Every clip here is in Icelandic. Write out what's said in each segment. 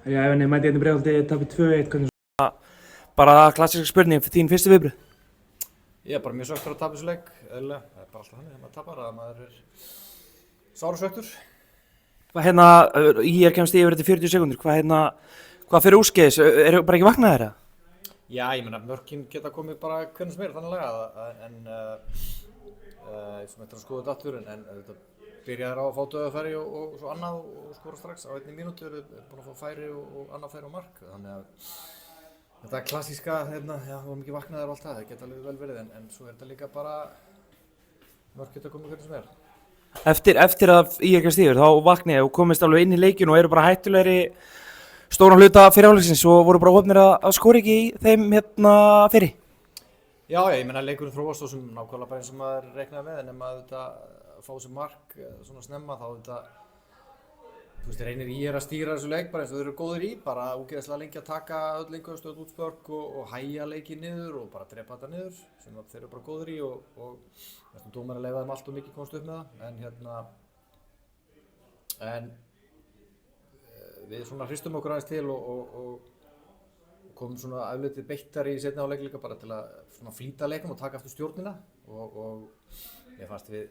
Já, ef henni mæti hérna Breiðholti tapir 2-1, hvernig bara klassíska spurning fyrir þín fyrstu viðbrögð? Ég er bara mjög svekktur að tapa þessu leik, eðlilega. Það er bara alltaf þannig þegar maður tapar að maður er sárasvekktur. Hvað ég kemst yfir þetta 40 sekúndur, hvað fyrir úrskeiðis, eru bara ekki vaknaðir eða? Já, ég meina mörkin geta komið bara hvernig sem er þannig en ég sem eftir að skoða þetta aftur en þetta byrjaði á að fá döðafæri og svo annað og skora strax á 1 mínútu er búin að fá færi og annað færi á mark. Þannig að þetta klassíska, já, það var mikið vaknaðir og allt það geta alveg vel verið en svo er þetta líka bara mörk geta komið hvernig sem er. Eftir að ég kemst yfir, þá vaknaði og komist alveg inn í leikinu og eru bara hættulegri stóran hluta fyrir áleiksins og voru bara opnir að skora ekki í þeim fyrir. Já, ég meina leikurinn þróast svo sem nákvæmlega bara eins og maður reiknaði með en ef maður þetta fá þessu mark svona snemma þá þetta þú veist, reynir í að stýra þessu leik bara eins og þeir eru góðir í, bara ógeðslega lengi að taka öll einhverjum stöð útspörk og hægja leikið niður og bara drepa þetta niður sem þeir eru bara góðir í og næstum dómarinn leyfa þeim allt og mikið komast upp með það en við svona hristum okkur aðeins til og komum svona aflitið beittari í seinni hálfleik líka bara til að svona flýta leiknum og taka aftur stjórnina og ég fannst við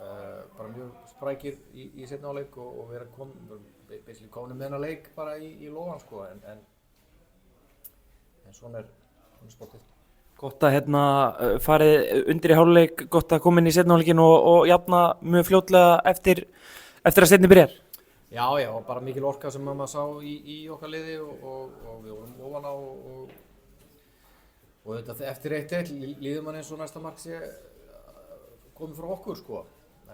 bara mjög sprækir í seinni hálfleik og vera komin með hennar leik bara í lóðan sko en svona er sportið. Gott að farið undir í hálfleik, gott að koma inn í seinni hálfleikin og jafna mjög fljótlega eftir að seinni byrjar. Já, og bara mikil orka sem maður sá í okkar liði og við vorum ofan á og þetta eftir 1-1 líður mann eins og næsta mark sé komið frá okkur sko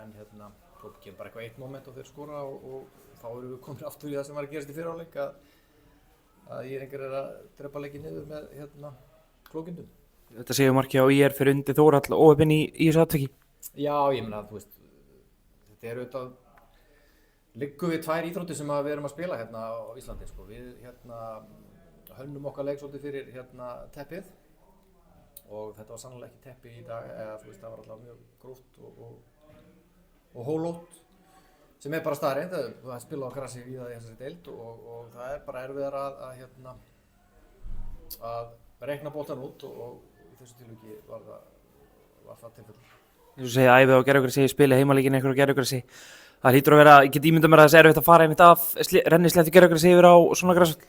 en svo kemur bara eitthvað eitt moment og þeir skora og þá erum við komin aftur í það sem var að gerast í fyrri hálfleik að Írringar er að drepa leikinn niður með klókindum. Þetta séu markið á IR fyrir undir Þórhall og óheppinn í þessu atviki. Já, ég meina þú veist þetta er auðvitað liggum við tvær íþróttir sem við erum að spila hérna á Íslandi sko. Við hönnum okkar leik svolítið fyrir teppið og þetta var sannlega ekki teppi í dag eða þú veist það var alltaf mjög gróft og hólótt sem er bara staðreynd það spila á grassi víða í þessari deild og það er bara erfiðar að reikna boltan út og í þessu tilviki var það tilfelli. Eins og segja æfið á gerðugrassi, spila heimaleikinn einhver á gerðugrassi. Það hlýtur að vera, ég get ímyndað mér að það er erfitt að fara einmitt af rennisléttu gerðugrassi yfir á svona grasvöll.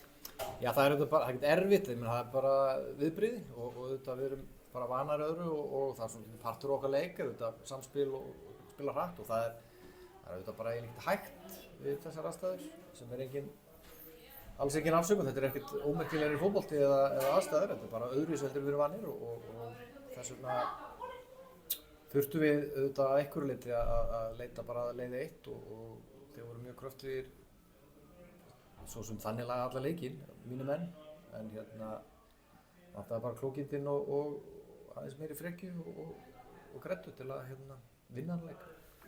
Já, það er bara, það er ekkert erfitt, það er bara viðbrigði og þetta við erum bara vanar öðru og það er svona partur okkar leik, þetta samspil og spila hratt og það er auðvitað bara eiginlega hægt við þessar aðstæður sem er alls engin afsökun, þetta er ekkert ómerkilegri fótbolti eða aðstæður, þetta er bara öðruvísi heldur við erum vanir og þess vegna þurftum við auðvitað að einhverju leyti að leita bara að leiði 1 og þeir voru mjög kröftugir svo sem þannig laga alla leikinn, mínu menn en það er bara klókindinn og aðeins meiri frekju og grettu til að vinna hann leik.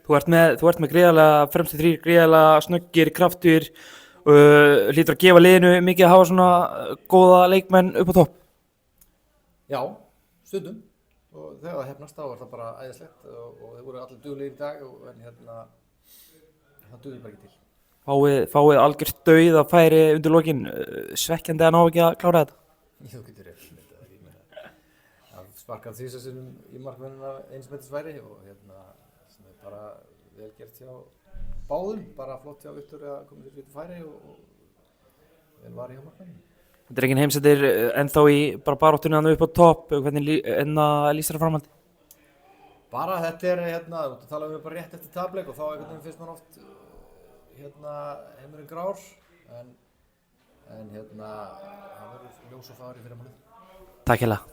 Þú ert með gríðarlega fremstu þrír, gríðarlega snöggir, kraftur, hlýtur að gefa liðinu mikið að hafa svona góða leikmenn upp á topp? Já, stundum. Og þegar það hefnast þá var það bara æðislegt og þeir voru allir duglegir í dag en það dugði bara ekki til. Fáið algjört dauð að færi undir lokin, svekkjandi að ná ekki að klára þetta? Þú getur rétt með þetta, ég meina að sparkað þrísvar sinnum í markmennina eins meters og sem er bara vel gert hjá báðum, bara flott hjá Viktor að koma sér fyrir færi og vel var hjá markmennina. Þetta er engin heimsendir ennþá í bara baráttunni hann upp á topp, hvernig lýst þér framhaldi? Bara þetta er þú talaðum við bara rétt eftir tapleik og þá finnst mann oft heimurinn grár en það verður ljós og fagri fyrir mannið. Takk hérlega.